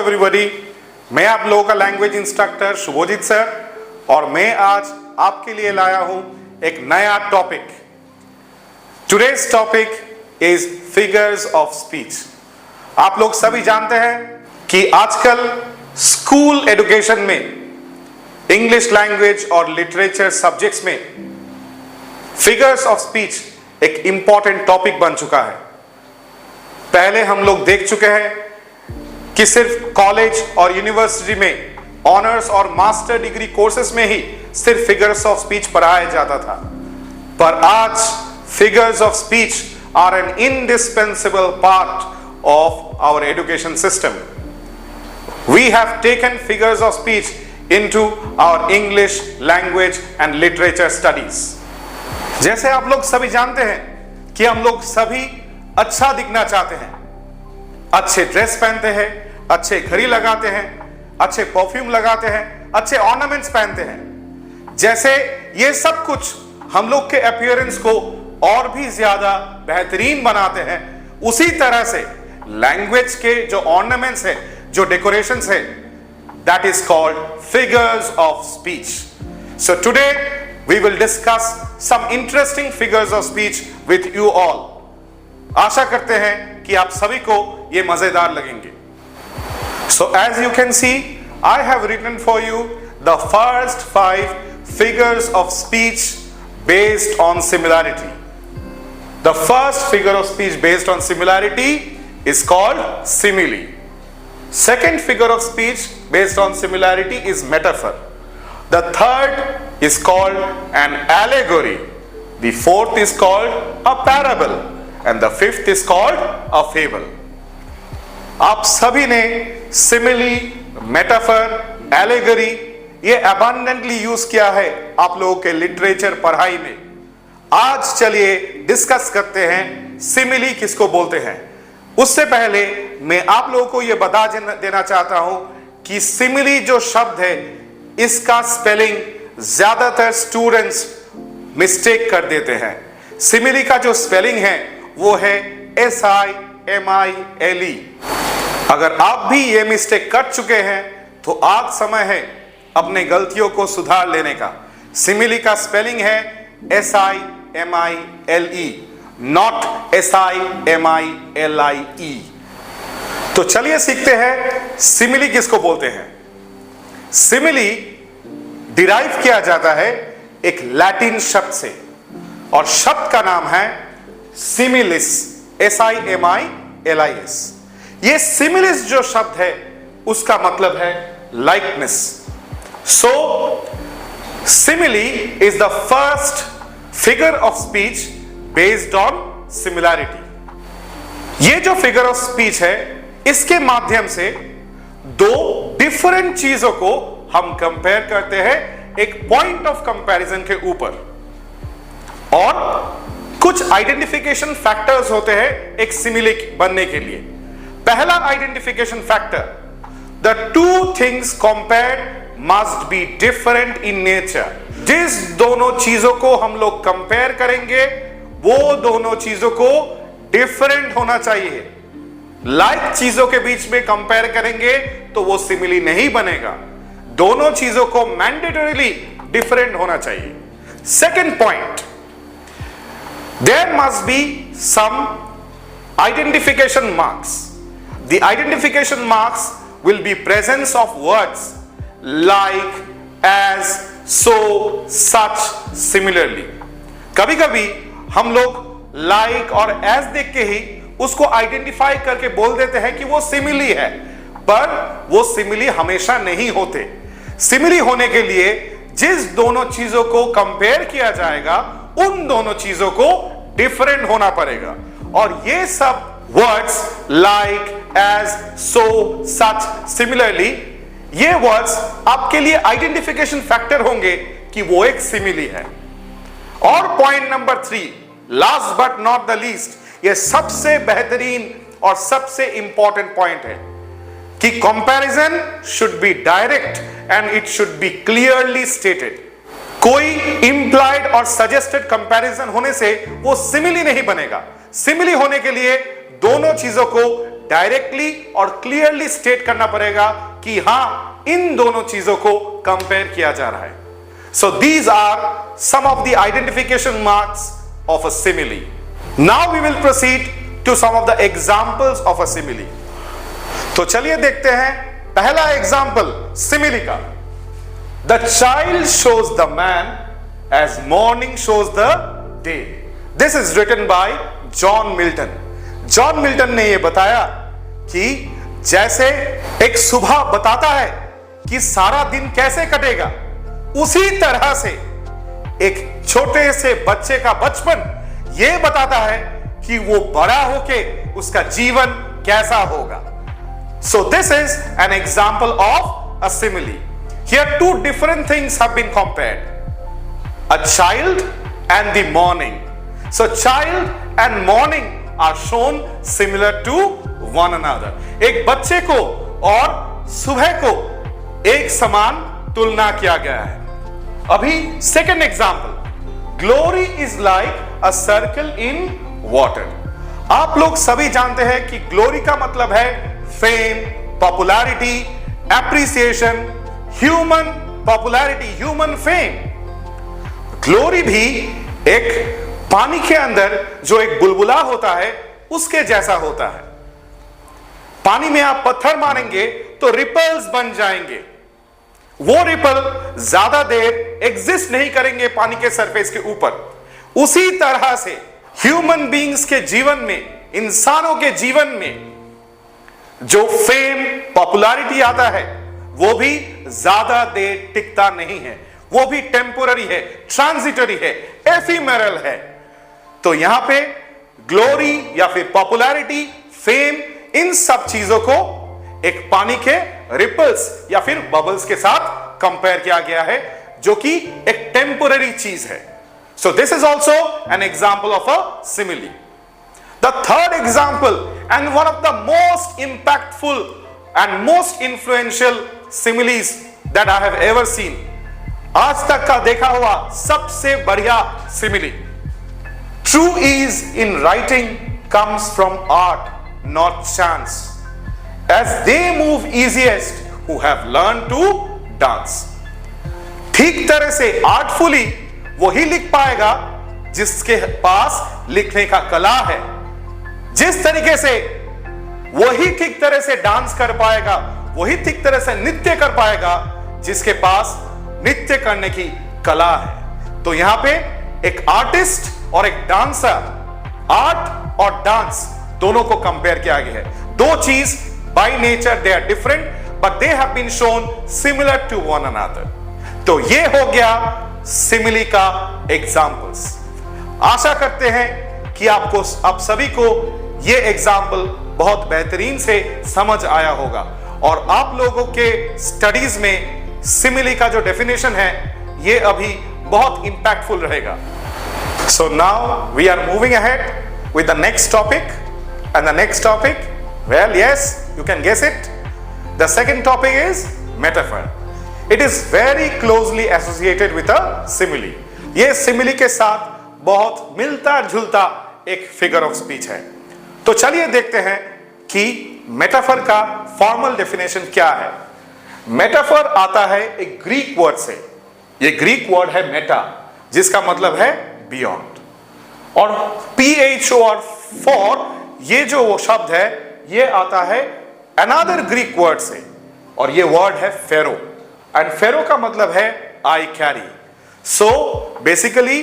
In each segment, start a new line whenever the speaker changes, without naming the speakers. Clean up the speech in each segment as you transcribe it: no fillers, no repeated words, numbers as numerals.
Everybody, मैं आप लोगों का लैंग्वेज इंस्ट्रक्टर शुभोजीत सर और मैं आज आपके लिए लाया हूं एक नया topic. Today's topic is figures of speech. आप लोग सभी जानते हैं कि आजकल स्कूल एजुकेशन में इंग्लिश लैंग्वेज और लिटरेचर सब्जेक्ट्स में फिगर्स ऑफ स्पीच एक इंपॉर्टेंट टॉपिक बन चुका है। पहले हम लोग देख चुके हैं कि सिर्फ कॉलेज और यूनिवर्सिटी में ऑनर्स और मास्टर डिग्री कोर्सेज में ही सिर्फ फिगर्स ऑफ स्पीच पढ़ाया जाता था, पर आज figures of speech are an indispensable part of our education system. We have taken figures of speech into our English language and literature studies. जैसे आप लोग सभी जानते हैं कि हम लोग सभी अच्छा दिखना चाहते हैं, अच्छे ड्रेस पहनते हैं, अच्छे घड़ी लगाते हैं, अच्छे परफ्यूम लगाते हैं, अच्छे ऑर्नामेंट्स पहनते हैं। जैसे ये सब कुछ हम लोग के अपीयरेंस को और भी ज्यादा बेहतरीन बनाते हैं, उसी तरह से लैंग्वेज के जो ऑर्नामेंट्स है, जो डेकोरेशंस है, that is called figures of speech. So today we will discuss some interesting figures of speech with you all. आशा करते हैं कि आप सभी को ये मजेदार लगेंगे। So as you can see, I have written for you the first 5 figures of speech based on similarity. The first figure of speech based on similarity is called simile. Second figure of speech based on similarity is metaphor. The third is called an allegory. The fourth is called a parable. And the fifth is called a fable. आप सभी ने simile, metaphor, allegory ये abundantly use किया है आप लोगों के literature पढ़ाई में। आज चलिए डिस्कस करते हैं सिमिली किसको बोलते हैं। उससे पहले मैं आप लोगों को ये बता देना चाहता हूं कि सिमिली जो शब्द है, इसका स्पेलिंग ज्यादातर स्टूडेंट्स मिस्टेक कर देते हैं। सिमिली का जो स्पेलिंग है वो है SIMILE। अगर आप भी ये मिस्टेक कर चुके हैं तो आज समय है अपने गलतियों को सुधार लेने का। सिमिली का स्पेलिंग है SIMILE, नॉट SIMILIE। तो चलिए सीखते हैं सिमिली किसको बोलते हैं। सिमिली डिराइव किया जाता है एक लैटिन शब्द से और शब्द का नाम है सिमिलिस, SIMILIS। ये सिमिलिस जो शब्द है उसका मतलब है likeness. So simile is the first figure of speech based on similarity. ये जो फिगर ऑफ स्पीच है, इसके माध्यम से दो डिफरेंट चीजों को हम कंपेयर करते हैं एक पॉइंट ऑफ कंपैरिजन के ऊपर, और कुछ आइडेंटिफिकेशन फैक्टर्स होते हैं एक सिमिली बनने के लिए। पहला identification factor, the two things compared must be different in nature. जिस दोनों चीजों को हम लोग कंपेयर करेंगे वो दोनों चीजों को डिफरेंट होना चाहिए। लाइक चीजों के बीच में कंपेयर करेंगे तो वो सिमिली नहीं बनेगा। दोनों चीजों को मैंडेटरीली डिफरेंट होना चाहिए। Second point, there must be some identification marks. The identification marks will be presence of words like, as, so, such, similarly. कभी कभी हम लोग like और as देख के ही उसको आइडेंटिफाई करके बोल देते हैं कि वो सिमिली है, पर वो सिमिली हमेशा नहीं होते। सिमिली होने के लिए जिस दोनों चीजों को कंपेयर किया जाएगा उन दोनों चीजों को डिफरेंट होना पड़ेगा। और ये सब वर्ड्स लाइक, एज, सो, सच, सिमिलरली, ये वर्ड्स आपके लिए आइडेंटिफिकेशन फैक्टर होंगे कि वो एक सिमिली है। और point number 3, last but not the least, ये सबसे बेहतरीन और सबसे इंपॉर्टेंट पॉइंट है कि comparison should be direct and it should be clearly stated. कोई इंप्लाइड और सजेस्टेड कंपैरिजन होने से वो सिमिली नहीं बनेगा। सिमिली होने के लिए दोनों चीजों को डायरेक्टली और क्लियरली स्टेट करना पड़ेगा कि हां इन दोनों चीजों को कंपेयर किया जा रहा है. So these are some of the identification marks of a simile. Now we will proceed to some of the examples of a simile. तो चलिए देखते हैं पहला एग्जाम्पल सिमिली का. The child shows the man as morning shows the day. This is written by John Milton. John Milton ने यह बताया कि जैसे एक सुबह बताता है कि सारा दिन कैसे कटेगा, उसी तरह से एक छोटे से बच्चे का बचपन यह बताता है कि वो बड़ा होके उसका जीवन कैसा होगा. So this is an example of a simile. Here two different things have been compared. A child and the morning. So child and morning are shown similar to one another. एक बच्चे को और सुबह को एक समान तुलना किया गया है. अभी second example, glory is like a circle in water. आप लोग सभी जानते हैं कि ग्लोरी का मतलब है fame, popularity, appreciation, human popularity, human fame. Glory भी एक पानी के अंदर जो एक बुलबुला होता है उसके जैसा होता है. पानी में आप पत्थर मारेंगे तो रिपल्स बन जाएंगे. वो रिपल ज्यादा देर एग्जिस्ट नहीं करेंगे पानी के सरफेस के ऊपर. उसी तरह से ह्यूमन बीइंग्स के जीवन में, इंसानों के जीवन में जो फेम, पॉपुलैरिटी आता है वो भी ज्यादा देर टिकता नहीं है. वो भी टेम्पोररी है, ट्रांजिटरी है, एफिमेरल है. तो यहां पे ग्लोरी या फिर पॉपुलैरिटी, फेम, इन सब चीजों को एक पानी के रिपल्स या फिर बबल्स के साथ कंपेयर किया गया है, जो कि एक टेम्पोररी चीज है. So this is also an example of a simile. The third example and one of the most impactful and most influential similes that I have ever seen. आज तक का देखा हुआ सबसे बढ़िया simile. True ease in writing comes from art, not chance. As they move easiest who have learned to dance. ठीक तरह से आर्टफुली वही लिख पाएगा जिसके पास लिखने का कला है. जिस तरीके से वही ठीक तरह से डांस कर पाएगा, वही ठीक तरह से नृत्य कर पाएगा जिसके पास नृत्य करने की कला है. तो यहां पे एक आर्टिस्ट और एक डांसर, आर्ट और डांस दोनों को कंपेयर किया गया है. दो चीज by nature they are different but they have been shown similar to one another. तो ये हो गया सिमिली का एग्जांपल्स. आशा करते हैं कि आप सभी को ये एग्जांपल बहुत बेहतरीन से समझ आया होगा और आप लोगों के स्टडीज में सिमिली का जो डेफिनेशन है ये अभी बहुत इंपैक्टफुल रहेगा. So now we are moving ahead with the next topic, and the next topic, well, yes, you can guess it. The second topic is metaphor. It is very closely associated with a simile. ये simile के साथ बहुत मिलता जुलता एक figure of speech है. तो चलिए देखते हैं कि metaphor का formal definition क्या है. metaphor आता है एक Greek word से. ये Greek word है meta, जिसका मतलब है बियॉन्ड. और PHO और फॉर ये जो वो शब्द है ये आता है अनदर ग्रीक वर्ड से और ये वर्ड है फेरो. एंड फेरो का मतलब है I carry. So basically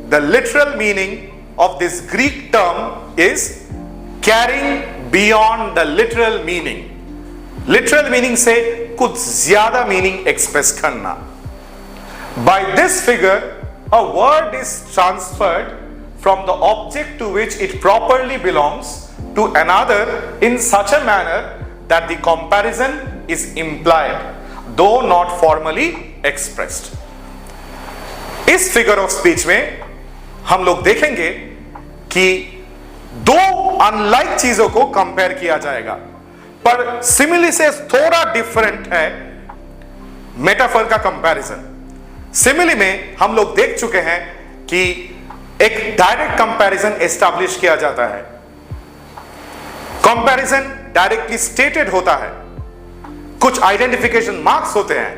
the literal meaning of this Greek term is carrying beyond the literal meaning. Literal meaning से कुछ ज्यादा मीनिंग एक्सप्रेस करना. By this figure a word is transferred from the object to which it properly belongs to another in such a manner that the comparison is implied, though not formally expressed. इस figure of speech में हम लोग देखेंगे कि दो unlike चीजों को compare किया जाएगा, पर सिमिली से थोड़ा डिफरेंट है मेटाफर का कंपैरिजन. सिमिली में हम लोग देख चुके हैं कि एक डायरेक्ट कंपैरिजन एस्टैब्लिश किया जाता है. कंपैरिजन डायरेक्टली स्टेटेड होता है, कुछ आइडेंटिफिकेशन मार्क्स होते हैं,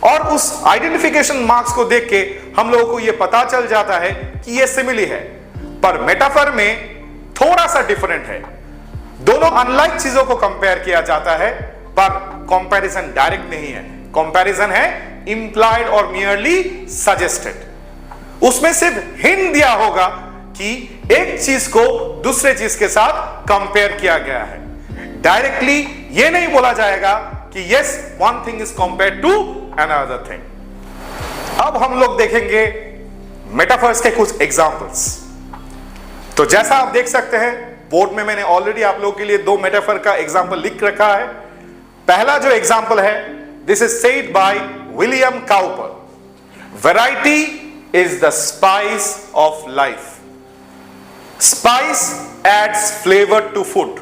और उस आइडेंटिफिकेशन मार्क्स को देख के हम लोगों को यह पता चल जाता है कि यह सिमिली है। पर मेटाफर में थोड़ा सा डिफरेंट है। दोनों अनलाइक चीजों को कंपेयर किया जाता है, पर कंपैरिजन डायरेक्ट नहीं है। कंपैरिजन है इंप्लाइड और मियरली सजेस्टेड। उसमें सिर्फ हिंट दिया होगा कि एक चीज को दूसरे चीज के साथ कंपेयर किया गया है। डायरेक्टली यह नहीं बोला जाएगा कि yes one thing is compared to another thing. अब हम लोग देखेंगे मेटाफर्स के कुछ एग्जांपल्स। तो जैसा आप देख सकते हैं बोर्ड में मैंने ऑलरेडी आप लोगों के लिए दो मेटाफर का एग्जांपल लिख रखा है। पहला जो एग्जांपल है, this is said by William Cowper. Variety is the spice of life. Spice adds flavour to food.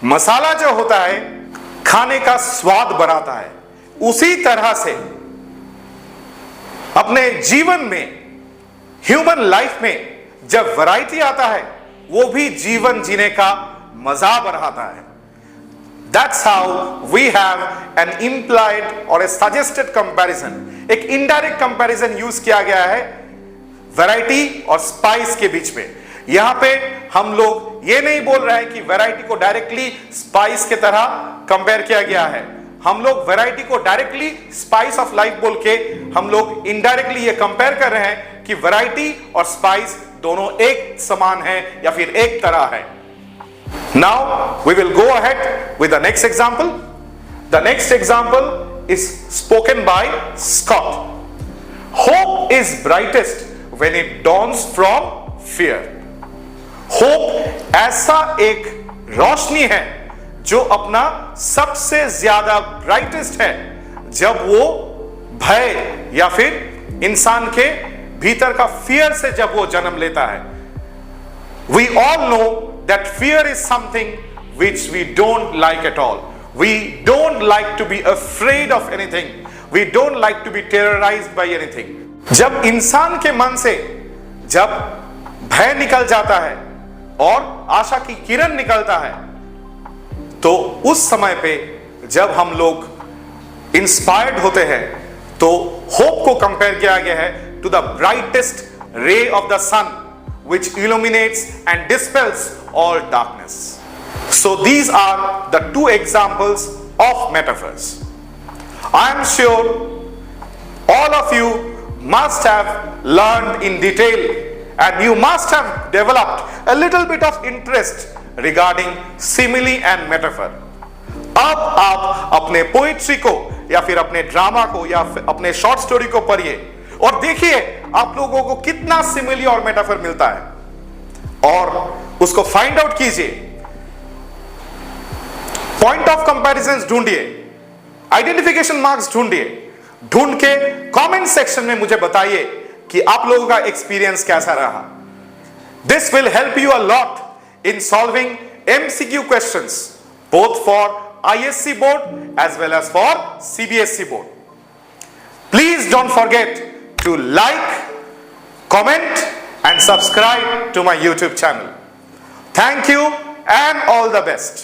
Masala जो होता है खाने का स्वाद बढ़ाता है। उसी तरह से अपने जीवन में, ह्यूमन लाइफ में जब वैरायटी आता है वो भी जीवन जीने का मजा बढ़ाता है। That's how we have an implied or a suggested comparison. एक indirect comparison यूज किया गया है वैरायटी और स्पाइस के बीच में। यहां पे हम लोग ये नहीं बोल रहे हैं कि वैरायटी को डायरेक्टली स्पाइस के तरह कंपेयर किया गया है। हम लोग वैरायटी को डायरेक्टली स्पाइस ऑफ लाइफ बोल के हम लोग इनडायरेक्टली ये कंपेयर कर रहे हैं कि वैरायटी और स्पाइस दोनों एक समान है या फिर एक तरह है। Now we will go ahead with the next example. The next example is spoken by Scott. Hope is brightest when it dawns from fear. Hope ऐसा एक रोशनी है जो अपना सबसे ज्यादा ब्राइटेस्ट है जब वो भय या फिर इंसान के भीतर का फियर से जब वो जन्म लेता है। We all know that fear is something which we don't like at all. We don't like to be afraid of anything. We don't like to be terrorized by anything. जब इंसान के मन से जब भय निकल जाता है और आशा की किरण निकलता है, तो उस समय पे जब हम लोग इंस्पायर्ड होते हैं तो होप को कंपेयर किया गया है to the brightest ray of the sun which illuminates and dispels all darkness. So these are the two examples of metaphors. I am sure all of you must have learned in detail and you must have developed a little bit of interest regarding simile and metaphor. अब आप अपने poetry को या फिर अपने drama को या फिर अपने शॉर्ट स्टोरी को पढ़िए और देखिए आप लोगों को कितना सिमिली और मेटाफर मिलता है और उसको फाइंड आउट कीजिए। पॉइंट ऑफ कंपैरिजन ढूंढिए, आइडेंटिफिकेशन मार्क्स ढूंढिए, ढूंढ के कमेंट सेक्शन में मुझे बताइए कि आप लोगों का एक्सपीरियंस कैसा रहा। This will help you a lot in solving MCQ questions both for ISC board as well as for CBSE board. Please don't forget to like, comment and subscribe to my YouTube channel. Thank you and all the best.